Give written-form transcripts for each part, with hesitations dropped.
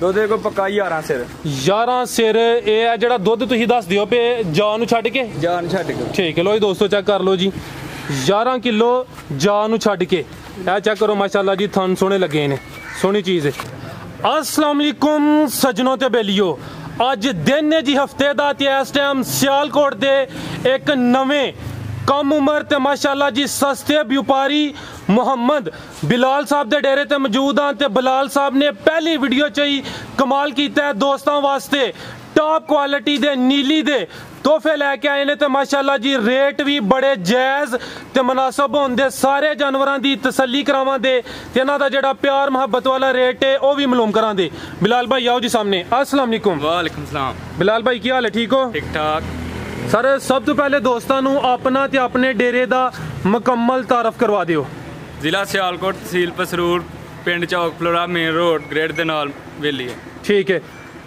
दुध को पक्का 11 सिर 11 सिर ये जरा दुध तुसीं दस दिओ पे जान छड्ड के ठीक है। लो जी दोस्तों चेक कर लो जी 11 किलो जान छड्ड के ए चेक करो माशाल्लाह जी थन सोहने लगे ने सोहनी चीज़ है। अस्सलाम वालेकुम सज्जनों ते बेलियो अज दिन है जी हफ्ते दा ते इस टाइम सियालकोट दे एक नवें कम उम्र ते माशाल्लाह जी सस्ते व्यापारी मुहम्मद बिलाल साहब दे डेरे ते मौजूद हाँ ते बिलाल साहब ने पहली वीडियो च ही कमाल किया है दोस्तों वास्ते टॉप क्वालिटी दे नीली दे तोहफे लैके आए ने ते माशाल्लाह जी रेट भी बड़े जायज़ ते मुनासब होंदे सारे जानवरां दी तसल्ली करावां दे ते इन्हां दा जेहड़ा प्यार मोहब्बत वाला रेट है वह भी मालूम करां दे। बिलाल भाई आओ जी सामने। अस्सलाम वालेकुम। वालेकुम सलाम। बिलाल भाई की हाल है ठीक हो? ठीक ठाक सर सब तो पहले दोस्तों नूं अपना ते अपने डेरे दा मुकम्मल तारफ करवा दिओ। जिला सियालकोट तहसील पसरूर पिंड चौक फ्लोरा मेन रोड ग्रेड दे नाल वेली है। ठीक है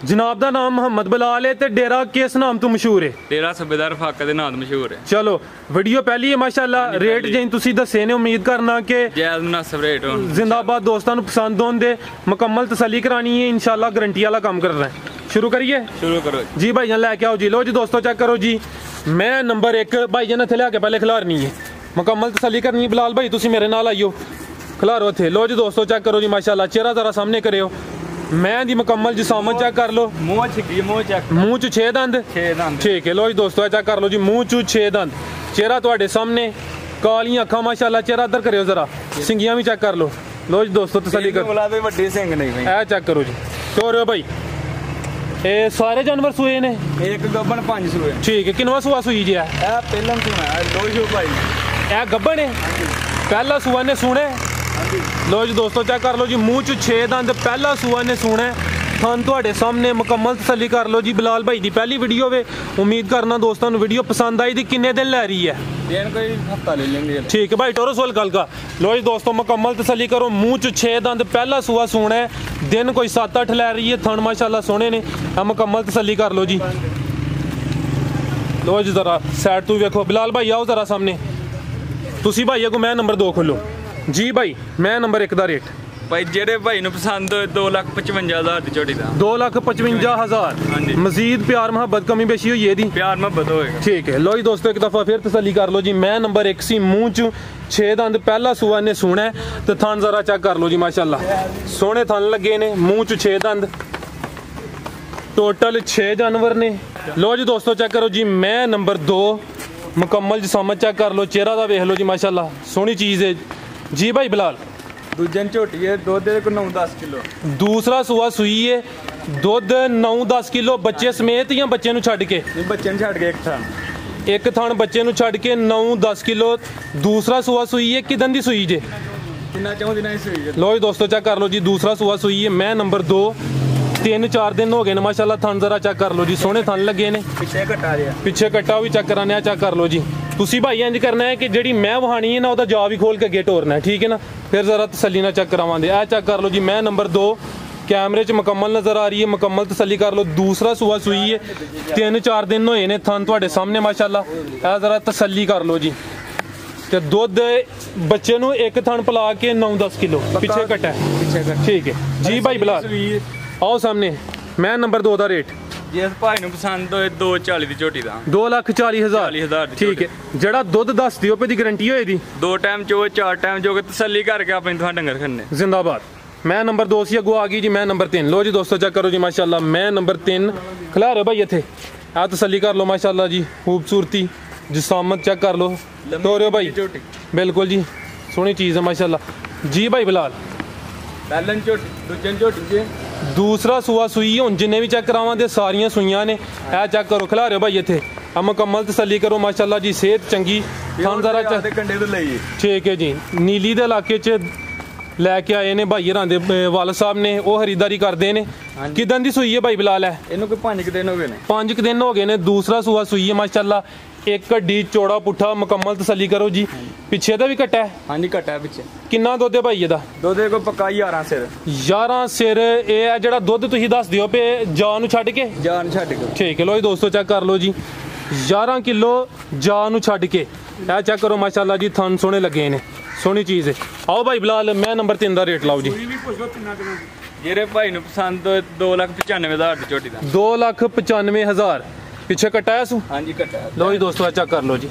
जनाब दा नाम मोहम्मद बिलाल है ते डेरा किस नाम तो मशहूर है? डेरा सूबेदार फाका दे नाम मशहूर है। चलो वीडियो पहली है माशाल्लाह रेट जिन तुसी दसे ने उम्मीद करना कि जायज़ मुनासिब रेट हो। जिंदाबाद दोस्तों नूं पसंद होंदे मुकम्मल तसल्ली करानी है इंशाल्लाह गारंटी वाला काम कर रहे हैं। शुरू करिए? शुरू करो जी भाईजान लैके आओ जी। लो जी दोस्तों चेक करो जी मैं नंबर 1 भाईजान इत्थे लिया के पहले खिलारनी है मुकम्मल तसल्ली करनी है। बिलाल भाई तुसी मेरे नाल आइयो खिलारो इत्थे। लो जी दोस्तों चेक करो जी माशाल्लाह चेहरा जरा सामने करियो मैं दी मुकम्मल जिसामत चेक कर लो। मुंह चेक मुंह च 6 दंद ठीक है। लो जी दोस्तों चेक कर लो जी मुंह च 6 दंद चेहरा तुहाडे सामने कालियां अखां माशाल्लाह चेहरा इधर करियो जरा सिंगियां भी चेक कर लो। लो जी दोस्तों तसल्ली कर वड्डी सिंग नहीं ए चेक करो जी चोर भाई ये सारे जानवर सूए ने एक गब्बन 5 सूए ठीक है। किनवा सूआ सूई जी है? पहला सूआ है 2 शू भाई ए गब्बन है पहला सूआ ने सुने। लो जी दोस्तों चेक कर लो जी मुंह च 6 दंद पहला सूआ ने सुने थन तुहाडे सामने मुकम्मल तसल्ली कर लो जी। बिलाल भाई दी पहली वीडियो वे उम्मीद करना दोस्तों नूं वीडियो पसंद आई थी। किन्ने दिन लै रही है? दिन कोई हफ्ता ले लेंगे ठीक है भाई टोरो सोल कल का। लो जी दोस्तों मुकम्मल तसल्ली करो मुंह च 6 दंद पहला सूआ सुना है दिन कोई 7-8 लै रही है थन माशाल्लाह सोहने ने मुकम्मल तसल्ली कर लो जी। लो जी जरा साइड तू वेखो बिलाल भाई आओ जरा सामने तुसी भाई अगो मैं नंबर 2 खोलो जी भाई मैं नंबर 1 दा रेट भाई जेडे भाई नूं पसंद होए 2,55,000 दी झोटी दा 2,55,000 मजीद प्यार मोहब्बत कमी बेशी होई है दी प्यार मोहब्बत होएगा ठीक है। लो जी दोस्तों एक दफा फिर तसल्ली कर लो जी मैं नंबर 1 सी मुंह च 6 दंद पहला सूआ ने सुना है तो थन जरा चेक कर लो जी माशाल्लाह सोहने थन लगे ने मुंह च 6 दंद टोटल 6 जानवर ने। लो जी दोस्तों चेक करो जी मैं नंबर 2 मुकम्मल जिसामत चेक कर लो चेहरा दा वेख लो जी माशाल्लाह सोहनी चीज़ है जी भाई बिलाल। दूजन झोटी है दुध 9-10 किलो दूसरा सूआ सुई है दुध 9-10 किलो बच्चे समेत या बच्चे नूं छड्ड के? बच्चे नूं छड्ड के एक थान बच्चे नूं छड्ड के 9-10 किलो दूसरा सूआ सुई है किदन दी सुई जे? लो जी दोस्तों चेक कर लो जी दूसरा सूआ सुई है मैं नंबर 2 3-4 दिन हो गए ने माशाल्लाह थन जरा चेक कर लो जी सोहने थन लगे ने पिछे कट्टा भी चेक कराने चेक कर लो जी। तुसी भाई इंज करना है कि जेड़ी मैं वहानी है ना ओदा जा भी खोल के अगे टोरना है ठीक है ना फिर जरा तसल्ली ना चेक करावांदे ए चेक कर लो जी मैं नंबर 2 कैमरे च मुकम्मल नज़र आ रही है मुकम्मल तसल्ली कर लो दूसरा सूआ सुई है 3-4 दिन होए ने थन तुहाडे सामने माशाल्लाह ए जरा तसल्ली कर लो जी ते दुध बच्चे नूं एक थन पिला के 9-10 किलो पिछे कट्टा है ठीक है जी भाई बिलाल आओ सामने मैं नंबर 2 दा रेट जिस भाई नूं पसंद होए 2,40,000 दी झोटी दा 2,40,000 ठीक है। जेड़ा दुध दस दियो पे दी गारंटी होए दी 2 टाइम चो 4 टाइम जो के तसल्ली करके अपने तुहां डंगर खन्ने जिंदाबाद। मैं नंबर 2 सी अगो आ गई जी मैं नंबर 3। लो जी दोस्तों चेक करो जी माशाल्लाह मैं नंबर 3 खिला रहे भाई इत्थे आ तसल्ली कर लो माशाल्लाह जी खूबसूरती जिसामत चेक कर लो तो रहे भाई बिल्कुल जी सोहनी चीज़ है माशाल्लाह जी भाई बिलाल। दूसरा सूआ सुई हुण जिन्ने भी चेक करावां दे सारियां सुइयां ने ए चेक करो खिला रहे भाई इत्थे मुकम्मल तसल्ली करो माशाल्लाह जी सेहत चंगी थन जरा ठीक है जी। नीली दे इलाके च लैके आए ने भाई हरां दे वाल साहब ने वो खरीदारी करते ने किदन दी सुई है भाई बिलाल है? इन्हू कोई 5 दिन हो गए ने 5 दिन हो गए ने दूसरा सूआ सुई है माशाल्लाह एक हड्डी चौड़ा पुट्ठा मुकम्मल तसल्ली करो जी पिछे दा भी कट्टा है? हाँ जी कट्टा है पिछे। किन्ना दुध है भाई एदा? दुध को पक्का 11 सिर 11 सिर ये जरा दुध तुसीं दस दिओ पे जान छड्ड के ठीक है। लो जी दोस्तों चेक कर लो जी 11 किलो जान छड्ड के ए चेक करो माशाल्लाह जी थन सोहने लगे ने सोहनी चीज़ है। आओ भाई बिलाल मैं नंबर 3 दा रेट लाओ जी ਜਿਹੜੇ ਭਾਈ ਨੂੰ ਪਸੰਦ ਹੋਏ 2,95,000 ਦੀ ਝੋਟੀ ਦਾ 2,95,000 ਪਿੱਛੇ ਕਟਾਇਆ ਸੂ। ਹਾਂਜੀ ਕੱਟਾ। ਲੋ ਜੀ ਦੋਸਤੋ ਚੈੱਕ ਕਰ ਲਓ ਜੀ।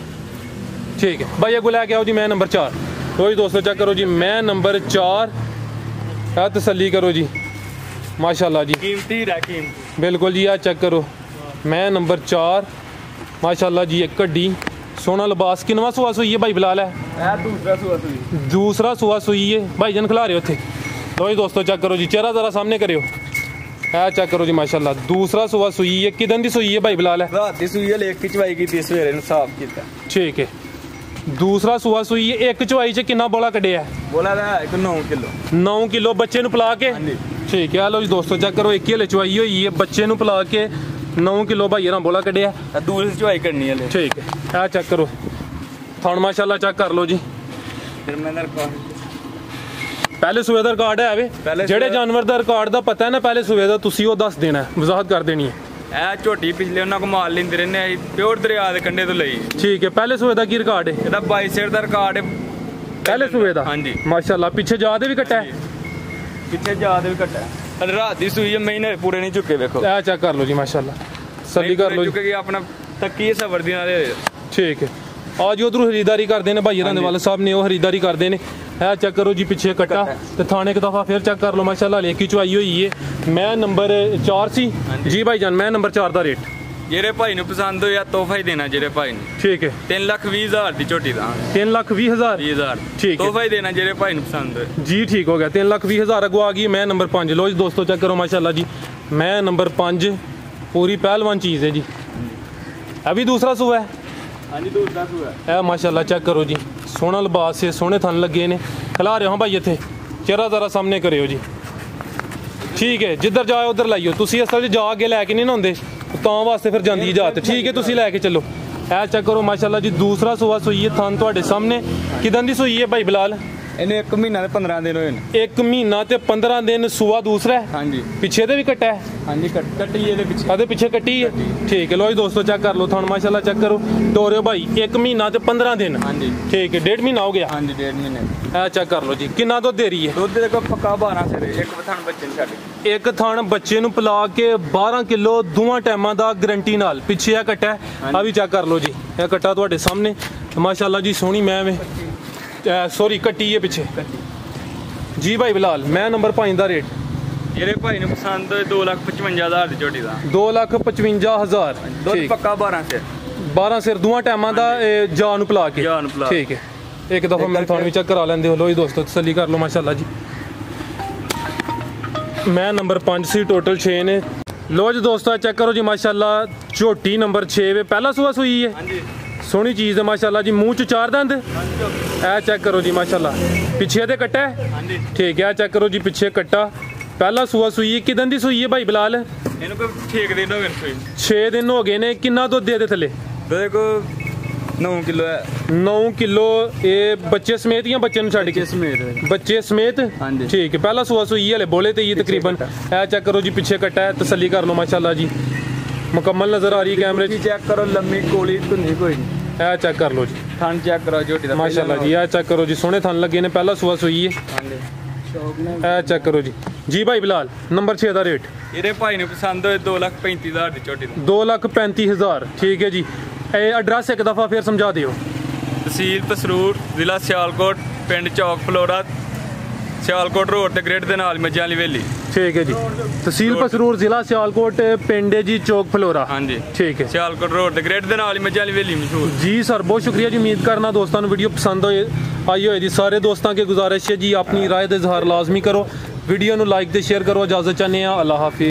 ਠੀਕ ਹੈ ਭਾਈ ਅੱਗੋਂ ਲੈ ਕੇ ਆਓ ਜੀ ਮੈਂ ਨੰਬਰ 4। ਲੋ ਜੀ ਦੋਸਤੋ ਚੈੱਕ ਕਰੋ ਜੀ ਮੈਂ ਨੰਬਰ 4 ਆ ਤਸੱਲੀ ਕਰੋ ਜੀ माशाल्लाह जी कीमती कीमती बिल्कुल जी। आ चेक करो मैं नंबर 4 माशाल्लाह जी। एक कड्डी सोना लिबास किनवा सुआ सुई है भाई बिलाल है दूसरा सुआ सुई है भाई जन खिला रहे हो थे। लो जी दोस्तों चेक करो जी चेहरा ज़रा सामने करो। है चेक करो जी माशाल्लाह दूसरा सुआ सुई है। किदन दी सुई है भाई बिलाल है रात दी सुई है लेक की चवाई की सवेरे ने साफ कीता। ठीक है दूसरा सुआ सुई है। एक चवाई च कितना बोला कढ़िया बोला है 9 किलो 9 किलो बच्चे नु पिला के। ठीक है लो जी दोस्तों चेक करो एक ही हले चवाई हुई है बच्चे नु पिला के 9 किलो भाई ना बोला कढ़िया दूसरी चवाई करनी है। ठीक है आ चेक करो थन माशाल्लाह चेक कर लो जी। फिर मैं पहले सूबे का रिकॉर्ड है वे जेड़े जानवर का रिकॉर्ड का पता है ना पहले सूबे का तुसी वो दस देना है वजाहत कर देनी है। ਇਹ ਝੋਟੀ ਪਿਛਲੇ ਉਹਨਾਂ ਕੋ ਮਾਲ ਲੈਂਦੇ ਰਹਿੰਦੇ ਆ ਪਿਓਰ ਦਰਿਆ ਦੇ ਕੰਢੇ ਤੋਂ ਲਈ। ठीक है पहले सूबे का की रिकॉर्ड है ਇਹਦਾ 22 ਸਿਰ ਦਾ ਰਿਕਾਰਡ ਹੈ पहले सूबे का। ਹਾਂਜੀ माशाल्लाह पीछे जा दे भी कट्टा है ਪਿੱਛੇ ਜਾ ਦੇ ਵੀ ਘਟਾ ਹੈ ਰਾਤ ਦੀ ਸੂਈ ਹੈ ਮਹੀਨੇ ਪੂਰੇ ਨਹੀਂ ਝੁਕੇ ਵੇਖੋ। आ चेक कर लो जी माशाल्लाह सली कर लो जी। ਝੁਕੇ ਆਪਣਾ ਤੱਕੀ ਸਬਰ ਦੀ ਨਾਲੇ ठीक है आज उधरों खरीदारी करते हैं भाई वाले साहब ने वो खरीदारी करते हैं। है चेक करो जी पीछे कट्टा तो थाने एक दफ़ा फिर चेक कर लो माशाल्लाह लेकी चुआई हुई है। मैं नंबर 4 सी जी भाई जान मैं नंबर 4 का रेट ਜਿਹੜੇ ਭਾਈ ਨੂੰ ਪਸੰਦ ਹੋਇਆ ਤੋਹਫਾ ਹੀ ਦੇਣਾ ਜਿਹੜੇ ਭਾਈ ਨੂੰ। ठीक है 3,20,000 ਦੀ ਝੋਟੀ ਦਾ 3,20,000 20,000 ठीक है ਤੋਹਫਾ ਹੀ ਦੇਣਾ ਜਿਹੜੇ ਭਾਈ ਨੂੰ ਪਸੰਦ ਹੋਏ जी। ठीक हो गया 3,20,000 अगो आ गई मैं नंबर 5। लो जी दोस्तों चेक करो माशाल्लाह जी मैं नंबर 5 पूरी पहलवान चीज़ है जी। अभी दूसरा सूबा है ਹਾਂਜੀ ਦੂਸਰਾ ਸੂਆ है माशाल्लाह चेक करो जी सोहना लिबास से सोहने थन लगे ने खिला रहे हो भाई इत्थे चेहरा ज़रा सामने करियो जी। ठीक है जिधर जाओ उधर लाइयो तुसी असल जा के लैके नहीं ना होंदे तां वास्ते फिर जांदी इजाजत। ठीक है तुसी लैके चलो। है चेक करो माशाल्लाह जी दूसरा सूआ सुई है थन तुहाडे सामने किदन दी सुई है भाई बिलाल ਇਹਨੇ 1 ਮਹੀਨਾ ਤੇ 15 ਦਿਨ ਹੋਏ ਨੇ। 1 ਮਹੀਨਾ ਤੇ 15 दिन सूआ दूसरा है। ਹਾਂਜੀ पिछे दे भी कट्टा है ਹਾਂਜੀ ਕੱਟੀ ਇਹਦੇ ਪਿੱਛੇ आधे पीछे कट्टी है। ठीक है लो जी दोस्तों चेक कर लो थान माशाल्लाह चेक करो टोरियो भाई 1 महीना ते 15 दिन। ਹਾਂਜੀ ठीक है 1.5 महीना हो गया। ਹਾਂਜੀ 1.5 ਮਹੀਨੇ है चेक कर लो जी किन्ना दुध दे रही है ਦੁੱਧ ਦੇ ਕੋ ਪੱਕਾ 12 ਸਿਰ ਇੱਕ ਬਥਾਨ ਬੱਚੇ ਨੂੰ ਛੱਡ ਕੇ। एक थान बच्चे नु पिला के 12 किलो दोवां टाइमां दा गारंटी नाल पिछे आ कट्टा है। आ भी चेक कर लो जी ये कट्टा तुहाडे सामने माशाल्लाह जी सोहनी मैं वे सॉरी कट्टी है पिछे जी भाई बिलाल मैं नंबर 5 दा रेट ਜਿਹੜੇ ਭਾਈ ਨੂੰ ਪਸੰਦ ਹੋਏ 2,55,000 ਦੀ ਝੋਟੀ ਦਾ 2,55,000 ਦੁੱਧ ठीक ਪੱਕਾ 12 ਸਿਰ 12 सिर दोवां टाइमां दा जा नु पिला के। ਜਾ ਨੂੰ ਪਲਾ ठीक है एक दफ़ा मैं थान भी चेक करा लेंदे हो। लो जी दोस्तों तसल्ली कर लो माशाल्लाह जी मैं नंबर 5 सी टोटल 6 ने। लो जी दोस्तों चेक करो जी माशाल्लाह झोटी नंबर 6 वे पहला सूआ सुई है ਹਾਂਜੀ सोहनी चीज़ है माशाल्लाह जी मूँह च 4 दंद। ए चेक करो जी माशाल्लाह पिछे दे कट्टा है। ਹਾਂਜੀ ठीक है चेक करो जी पिछे कट्टा पहला सूआ सुई है किदन दी सुई है भाई बिलाल ਇਹਨੂੰ ਕੋਈ ਠੀਕ ਦੇ ਦੋ ਮੇਰੇ ਸੂਈ 6 दिन हो गए ने किन्ना दुध दे दे थले ਦੁੱਧ ਕੋ 9 ਕਿਲੋ ਹੈ 9 किलो ये बच्चे समेत या बच्चे नु छड़ के ਸਮੇਤ बच्चे समेत। हाँ जी। ठीक है पहला सुआ सुई हले बोले तो ये तकरीबन ए चेक करो जी पीछे कट्टा है तसल्ली कर लो माशाल्लाह जी मुकम्मल नजर आ रही है कैमरे ਚੈੱਕ ਕਰੋ ਲੰਮੀ ਕੋਲੀ ਧੁੰਨੀ ਕੋਈ ਨਹੀਂ ए चेक कर लो जी ਥਣ ਚੈੱਕ ਕਰੋ ਝੋਟੀ ਦਾ माशाल्लाह जी ए चेक करो जी सोहने थन लगे ने पहला सुआ सुई है। ਹਾਂਜੀ ਸ਼ੌਕ ਨੇ ए चेक करो जी जी भाई बिलाल नंबर 6 ਦਾ रेट ਇਹਦੇ ਭਾਈ ਨੂੰ ਪਸੰਦ ਹੋਏ 2,35,000 ਦੀ ਝੋਟੀ ਦਾ 2,35,000 ठीक है जी। एड्रेस एक दफ़ा फिर समझा दियो ਤਹਿਸੀਲ ਪਸਰੂਰ ਜ਼ਿਲ੍ਹਾ ਸਿਆਲਕੋਟ ਪਿੰਡ ਚੌਕ ਫਲੋਰਾ ਸਿਆਲਕੋਟ ਰੋਡ ਤੇ ਗ੍ਰਿਡ ਦੇ ਨਾਲ ਮੱਝਾਂ ਵਾਲੀ ਹਵੇਲੀ। ठीक है जी तहसील पसरूर जिला सियालकोट पिंड है जी चौक फलोरा। ਹਾਂਜੀ ठीक है ਸਿਆਲਕੋਟ ਰੋਡ ਤੇ ਗ੍ਰਿਡ ਦੇ ਨਾਲ ਹੀ ਮੱਝਾਂ ਵਾਲੀ ਹਵੇਲੀ ਮਸ਼ਹੂਰ। जी सर बहुत शुक्रिया जी उम्मीद करना दोस्तों वीडियो पसंद आई होए जी सारे दोस्तों के गुजारिश है जी अपनी राय का इजहार लाजमी करो वीडियो लाइक ते शेयर करो इजाजत चाहते हैं अल्लाह हाफिज़।